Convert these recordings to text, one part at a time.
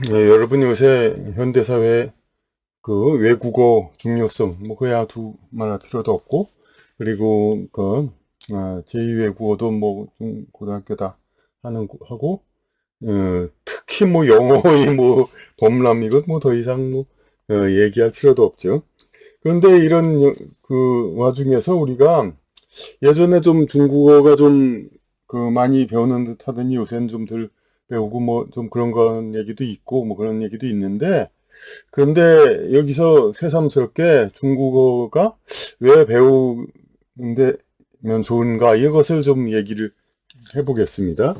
네, 여러분 요새 현대사회 그 외국어 중요성 뭐 그야 두말할 필요도 없고 그리고 제2 외국어도 뭐 고등학교다 하고 특히 뭐 영어의 뭐 범람 이건 뭐 더 이상 뭐 얘기할 필요도 없죠. 그런데 이런 그 와중에서 우리가 예전에 좀 중국어가 좀 그 많이 배우는 듯 하더니 요새는 좀 덜 배우고 뭐 좀 그런 건 얘기도 있고 뭐 그런 얘기도 있는데 그런데 여기서 새삼스럽게 중국어가 왜 배우는데면 좋은가 이것을 좀 얘기를 해보겠습니다.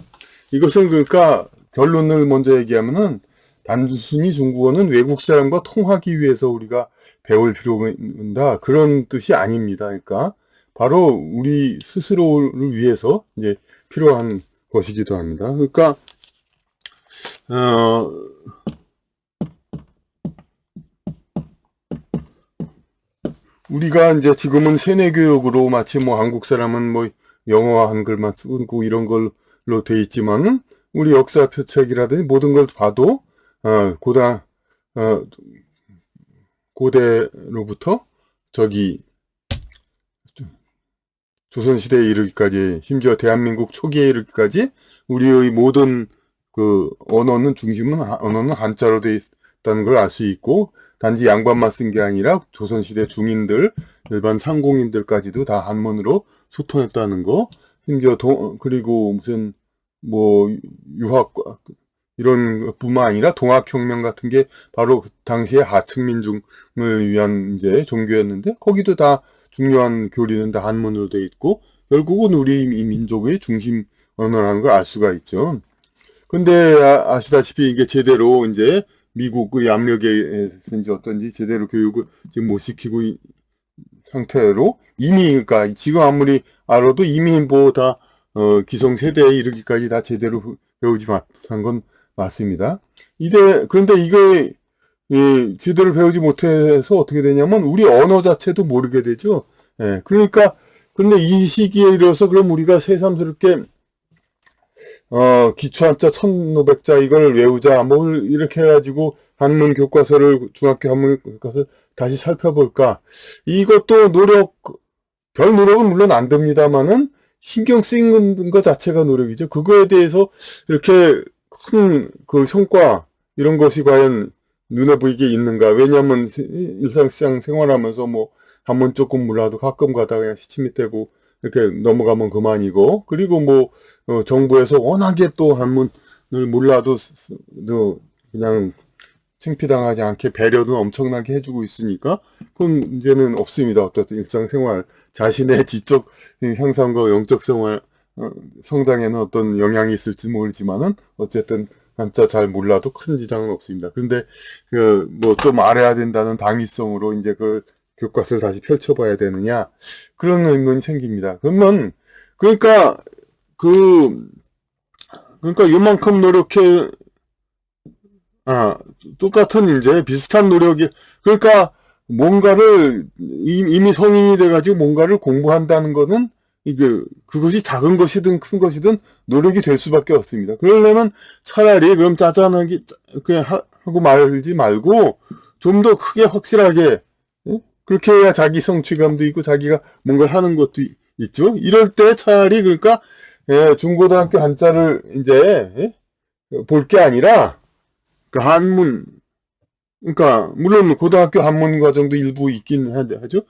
이것은 그러니까 결론을 먼저 얘기하면은 단순히 중국어는 외국 사람과 통하기 위해서 우리가 배울 필요가 있다 그런 뜻이 아닙니다. 그러니까 바로 우리 스스로를 위해서 이제 필요한 것이기도 합니다. 그러니까 어, 우리가 이제 지금은 세뇌 교육으로 마치 뭐 한국 사람은 뭐 영어와 한글만 쓰고 이런 걸로 돼 있지만은 우리 역사책이라든지 모든 걸 봐도 어, 고다 어, 고대로부터 저기 조선시대에 이르기까지 심지어 대한민국 초기에 이르기까지 우리의 모든 그 언어는 한자로 되어 있다는 걸 알 수 있고 단지 양반만 쓴 게 아니라 조선시대 중인들 일반 상공인들까지도 다 한문으로 소통했다는 거 심지어 그리고 무슨 뭐 유학 이런 뿐만 아니라 동학혁명 같은 게 바로 그 당시에 하층민중을 위한 이제 종교였는데 거기도 다 중요한 교리는 다 한문으로 돼 있고 결국은 우리 이 민족의 중심 언어라는 걸 알 수가 있죠. 근데 아시다시피 이게 제대로 이제 미국의 압력에 이제 어떤지 제대로 교육을 지금 못 시키고 상태로 이미 그러니까 지금 아무리 알아도 이미 뭐 다 기성세대에 이르기까지 다 제대로 배우지 못한 건 맞습니다. 그런데 이게 제대로 배우지 못해서 어떻게 되냐면 우리 언어 자체도 모르게 되죠. 예, 그러니까 근데 이 시기에 이르러서 그럼 우리가 새삼스럽게 기초 한자 1500자 이걸 외우자 뭐 이렇게 해가지고 한문 교과서를 중학교 한문 교과서 다시 살펴볼까? 이것도 별 노력은 물론 안 됩니다만은 신경 쓰이는 것 자체가 노력이죠. 그거에 대해서 이렇게 큰 그 성과 이런 것이 과연 눈에 보이게 있는가? 왜냐하면 일상시장 생활하면서 뭐 한번 조금 몰라도 가끔 가다가 그냥 시침이 떼고 이렇게 넘어가면 그만이고 그리고 뭐 정부에서 워낙에 또 한문을 몰라도 그냥 창피당하지 않게 배려도 엄청나게 해주고 있으니까 그건 문제는 없습니다. 어떻든 일상생활 자신의 지적 향상과 영적 생활 성장에는 어떤 영향이 있을지 모르지만은 어쨌든 한자 잘 몰라도 큰 지장은 없습니다. 그런데 그 뭐 좀 알아야 된다는 당위성으로 이제 그 교과서를 다시 펼쳐봐야 되느냐 그런 의문이 생깁니다. 그러면 그러니까 그 그러니까 이만큼 노력해 아, 똑같은 이제 비슷한 노력이, 그러니까 뭔가를 이미 성인이 돼가지고 뭔가를 공부한다는 거는 그것이 작은 것이든 큰 것이든 노력이 될 수밖에 없습니다. 그러려면 차라리 그럼 짜잔하게 그냥 하고 말지 말고 좀 더 크게 확실하게 그렇게 해야 자기 성취감도 있고 자기가 뭔가를 하는 것도 있죠. 이럴 때 차라리 그러니까 중고등학교 한자를 이제 볼 게 아니라 그 한문, 그러니까 물론 고등학교 한문 과정도 일부 있긴 하죠.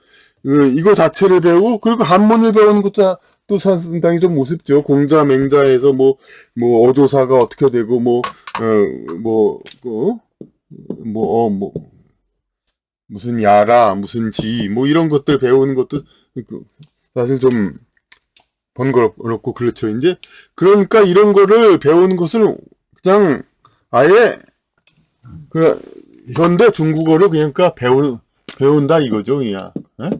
이거 자체를 배우고 그리고 한문을 배우는 것도 또 상당히 좀 우습죠. 공자 맹자에서 뭐 어조사가 어떻게 되고 뭐 무슨 야라 무슨 지 뭐 이런 것들 배우는 것도 사실 좀 번거롭고 그렇죠. 이제 그러니까 이런 거를 배우는 것을 그냥 아예 그 현대 중국어를 그러니까 배운다 이거죠, 그냥. 예?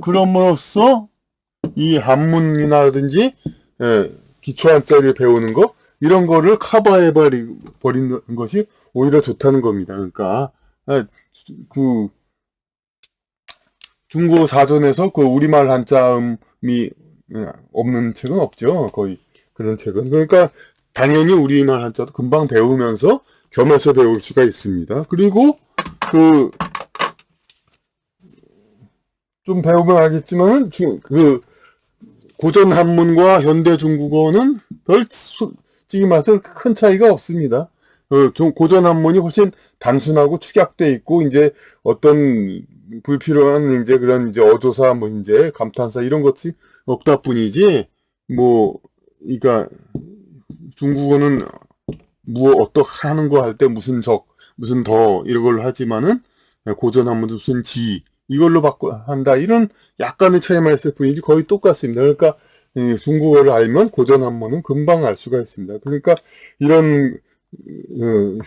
그럼으로써 이 한문이라든지 기초 한자를 배우는 거 이런 거를 커버해 버리는 것이 오히려 좋다는 겁니다. 그러니까 그 중국어 사전에서 그 우리말 한자음이 없는 책은 없죠, 거의 그런 책은. 그러니까 당연히 우리말 한자도 금방 배우면서 겸해서 배울 수가 있습니다. 그리고 좀 배우면 알겠지만은 고전 한문과 현대 중국어는 솔직히 말해서 큰 차이가 없습니다. 고전 한문이 훨씬 단순하고 축약돼 있고, 이제 어떤 불필요한 이제 그런 이제 어조사 문제, 감탄사 이런 것이 없다 뿐이지, 그러니까 중국어는 어떻게 하는 거 할 때 무슨 무슨 이런 걸로 하지만은 고전 한문도 무슨 이걸로 한다. 이런 약간의 차이만 있을 뿐이지 거의 똑같습니다. 그러니까 중국어를 알면 고전 한문은 금방 알 수가 있습니다. 그러니까 이런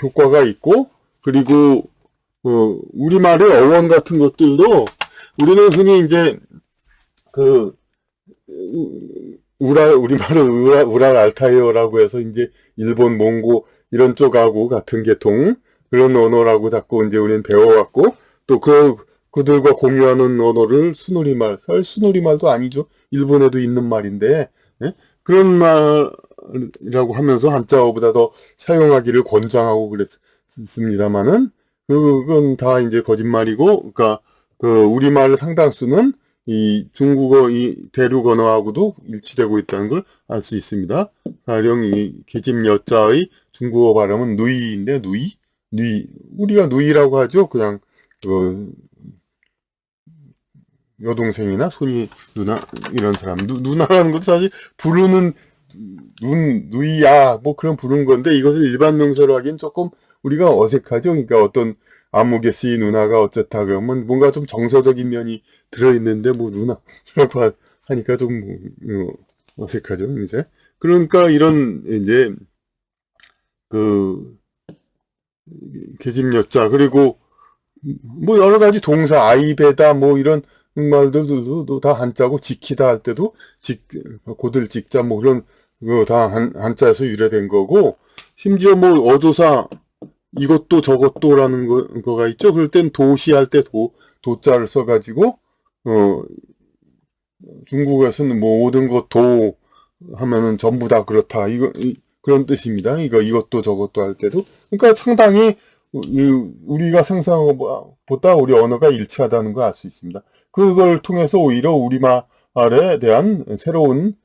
효과가 있고, 그리고 우리말의 어원 같은 것들도 우리는 흔히 이제 우리말은 우랄 알타이어라고 해서 이제 일본, 몽고 이런 쪽하고 같은 계통 그런 언어라고 자꾸 이제 우리는 배워왔고, 또 그들과 공유하는 언어를 순우리말도 아니죠. 일본에도 있는 말인데, 예? 그런 말이라고 하면서 한자어보다 더 사용하기를 권장하고 그랬습니다만은, 그건 다 이제 거짓말이고, 그러니까 우리말 상당수는 이 중국어 이 대륙 언어하고도 일치되고 있다는 걸 알 수 있습니다. 가령 이 계집 여자의 중국어 발음은 누이인데, 누이? 우리가 누이라고 하죠. 그냥 여동생이나 손이 누나 이런 사람 누나라는 것도 사실 부르는 누이야 그런 부르는 건데, 이것을 일반 명사로 하기엔 조금 우리가 어색하죠. 그러니까 어떤 아무개 씨 누나가 어쨌다 그러면 뭔가 좀 정서적인 면이 들어있는데 누나라고 하니까 좀 어색하죠. 이제 그러니까 이런 이제 계집 여자, 그리고 여러 가지 동사 아이배다 이런 말들도 다 한자고, 지키다 할 때도 고들 직자 이런 거 다 한자에서 유래된 거고, 심지어 어조사 이것도 저것도라는 거가 있죠. 그럴 땐 도시 할 때 도자를 써가지고 중국에서는 모든 것 하면은 전부 다 그렇다 그런 뜻입니다. 이것도 저것도 할 때도. 그러니까 상당히 우리가 상상한 것보다 우리 언어가 일치하다는 걸 알 수 있습니다. 그걸 통해서 오히려 우리말에 대한 새로운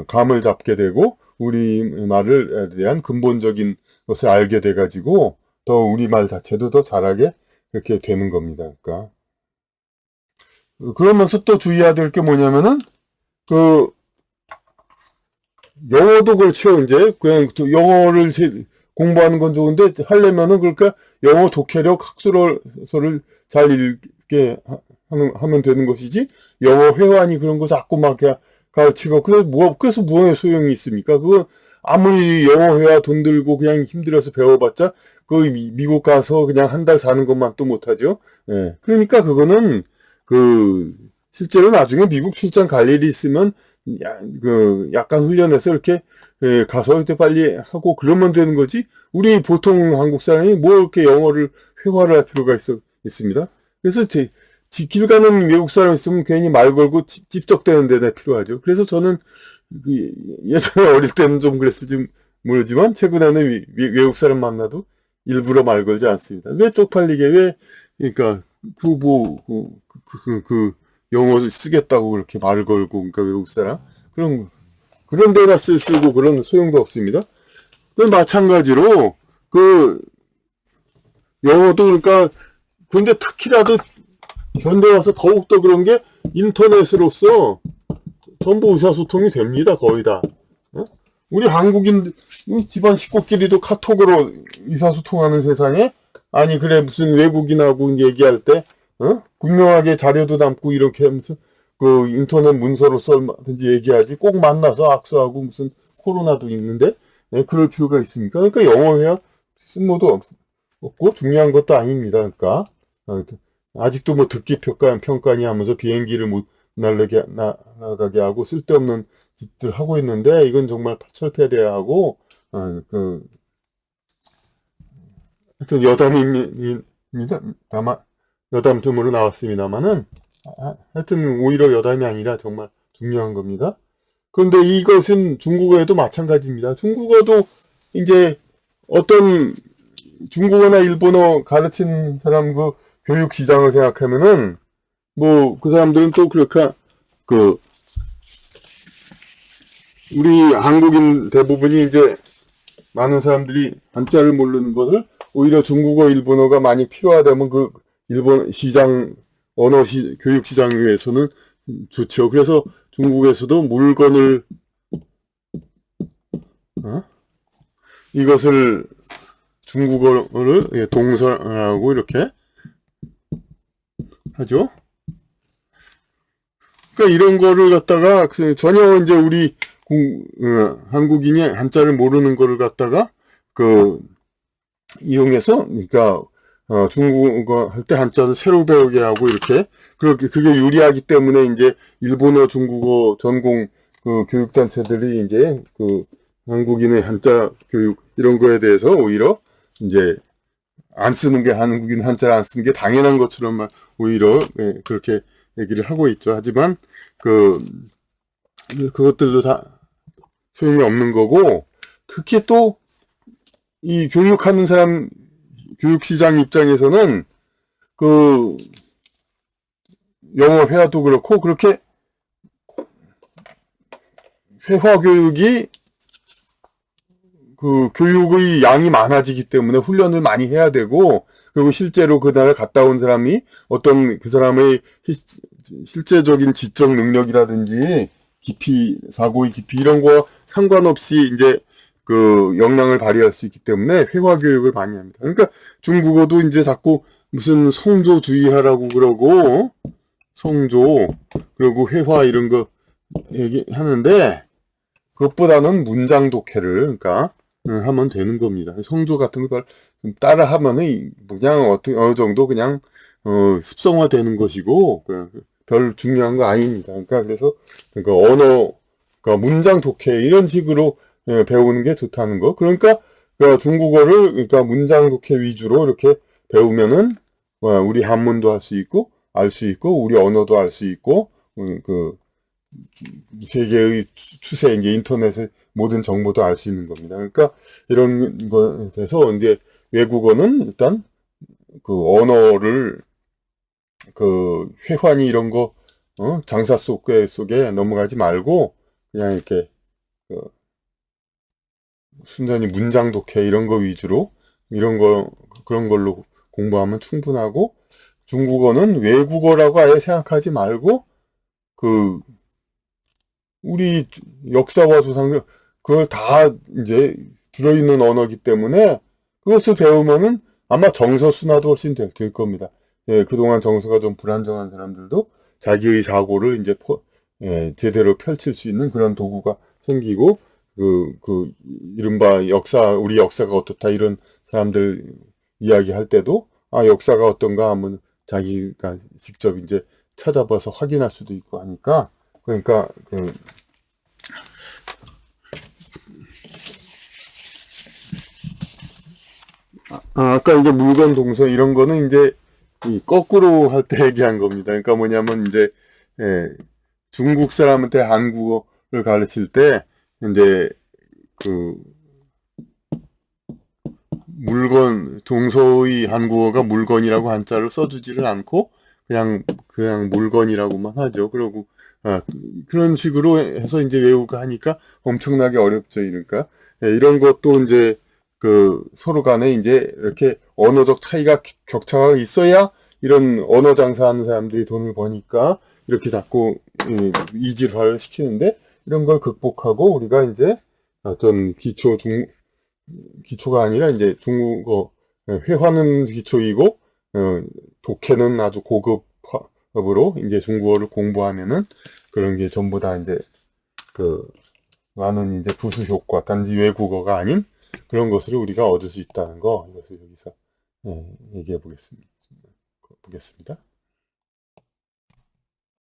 감을 잡게 되고, 우리말에 대한 근본적인 것을 알게 돼가지고 더 우리말 자체도 더 잘하게 그렇게 되는 겁니다. 그러니까 그러면서 또 주의해야 될 게 뭐냐면은 영어도 그렇죠. 이제 그냥 영어를 공부하는 건 좋은데 하려면은 그러니까 영어 독해력 학술어를 잘 읽게 하면 되는 것이지, 영어 회화니 그런 거 자꾸 막 가르치고 그래서 뭐에 소용이 있습니까? 그거 아무리 영어 회화 돈 들고 그냥 힘들어서 배워봤자 미국 가서 그냥 한 달 사는 것만 또 못하죠. 예. 그러니까 그거는 실제로 나중에 미국 출장 갈 일이 있으면 약간 훈련해서 이렇게 가서 이렇게 빨리 하고 그러면 되는 거지, 우리 보통 한국 사람이 이렇게 영어를 회화를 할 필요가 있습니다. 그래서 길 가는 외국 사람 있으면 괜히 말 걸고 찝쩍대는 데가 필요하죠. 그래서 저는 예전에 어릴 때는 좀 그랬을지 모르지만 최근에는 외국 사람 만나도 일부러 말 걸지 않습니다. 왜 쪽팔리게, 그러니까 영어 쓰겠다고 그렇게 말을 걸고, 그러니까 외국 사람 그런 데다 쓰고 그런 소용도 없습니다. 마찬가지로 영어도 그러니까, 근데 특히라도 현대 와서 더욱더 그런 게 인터넷으로서 전부 의사소통이 됩니다. 거의 다. 우리 한국인 집안 식구끼리도 카톡으로 의사소통하는 세상에, 아니 그래 무슨 외국인하고 얘기할 때 분명하게 자료도 남고 이렇게 하면서 인터넷 문서로 써든지 얘기하지, 꼭 만나서 악수하고 무슨 코로나도 있는데 그럴 필요가 있습니까? 그러니까 영어 회화 쓸모도 없고 중요한 것도 아닙니다. 그러니까 아직도 듣기 평가니 하면서 비행기를 못 나가게 하고 쓸데없는 짓들 하고 있는데, 이건 정말 철폐돼야 하고, 하여튼 여담입니다. 다만 여담쯤으로 나왔습니다만은 하여튼 오히려 여담이 아니라 정말 중요한 겁니다. 그런데 이것은 중국어에도 마찬가지입니다. 중국어도 이제 어떤 중국어나 일본어 가르친 사람 그 교육 시장을 생각하면은 뭐 그 사람들은 또 그렇게 그 우리 한국인 대부분이 이제 많은 사람들이 한자를 모르는 것을 오히려 중국어, 일본어가 많이 필요하다면 그 일본 시장, 교육 시장에 의해서는 좋죠. 그래서 중국에서도 물건을, 이것을 중국어를 동서라고 이렇게 하죠. 그러니까 이런 거를 갖다가 전혀 이제 우리 한국인이 한자를 모르는 거를 갖다가 이용해서 그러니까 중국어 할 때 한자를 새로 배우게 하고 이렇게 그게 유리하기 때문에 이제 일본어, 중국어 전공 교육단체들이 이제 한국인의 한자 교육 이런 거에 대해서 오히려 이제 안 쓰는 게 한국인 한자를 안 쓰는 게 당연한 것처럼만 오히려 그렇게 얘기를 하고 있죠. 하지만 그것들도 다 소용이 없는 거고, 특히 또 이 교육하는 사람 교육시장 입장에서는 영어 회화도 그렇고 그렇게 회화 교육이 교육의 양이 많아지기 때문에 훈련을 많이 해야 되고, 그리고 실제로 그 나라에 갔다 온 사람이 어떤 그 사람의 실제적인 지적 능력이라든지 깊이, 사고의 깊이 이런 거 상관없이 이제 역량을 발휘할 수 있기 때문에 회화 교육을 많이 합니다. 그러니까 중국어도 이제 자꾸 무슨 성조주의하라고 그러고, 성조, 그리고 회화 이런 거 얘기하는데, 그것보다는 문장 독해를, 그러니까, 하면 되는 겁니다. 성조 같은 걸 따라 하면은, 그냥 어느 정도 그냥, 습성화 되는 것이고, 별 중요한 거 아닙니다. 그래서, 그러니까 문장 독해, 이런 식으로 배우는 게 좋다는 거. 그러니까 중국어를 그러니까 문장 독해 위주로 이렇게 배우면은 우리 한문도 할 수 있고 알 수 있고 우리 언어도 알 수 있고 세계의 추세 이제 인터넷의 모든 정보도 알 수 있는 겁니다. 그러니까 이런 거에 대해서 이제 외국어는 일단 언어를 회화니 이런 거 장사 속에 넘어가지 말고 그냥 이렇게 순전히 문장 독해 이런 거 위주로 그런 걸로 공부하면 충분하고, 중국어는 외국어라고 아예 생각하지 말고 우리 역사와 조상 그걸 다 이제 들어있는 언어이기 때문에 그것을 배우면은 아마 정서 순화도 훨씬 될 겁니다. 예, 그동안 정서가 좀 불안정한 사람들도 자기의 사고를 이제 제대로 펼칠 수 있는 그런 도구가 생기고, 이른바 우리 역사가 어떻다 이런 사람들 이야기할 때도, 역사가 어떤가 하면 자기가 직접 이제 찾아봐서 확인할 수도 있고 하니까, 그러니까, 아까 이제 물건 동서 이런 거는 이제 거꾸로 할 때 얘기한 겁니다. 그러니까 뭐냐면 이제, 중국 사람한테 한국어를 가르칠 때, 이제, 동서의 한국어가 물건이라고 한자를 써주지를 않고, 그냥 물건이라고만 하죠. 그러고, 그런 식으로 해서 이제 외우고 하니까 엄청나게 어렵죠. 그러니까, 이런 것도 이제, 서로 간에 이제 이렇게 언어적 차이가 격차가 있어야 이런 언어 장사하는 사람들이 돈을 버니까 이렇게 자꾸 이질화를 시키는데, 이런 걸 극복하고 우리가 이제 어떤 기초가 아니라 이제 중국어 회화는 기초이고 독해는 아주 고급으로 이제 중국어를 공부하면은 그런 게 전부 다 이제 많은 이제 부수 효과, 단지 외국어가 아닌 그런 것을 우리가 얻을 수 있다는 거, 이것을 여기서 얘기해 보겠습니다.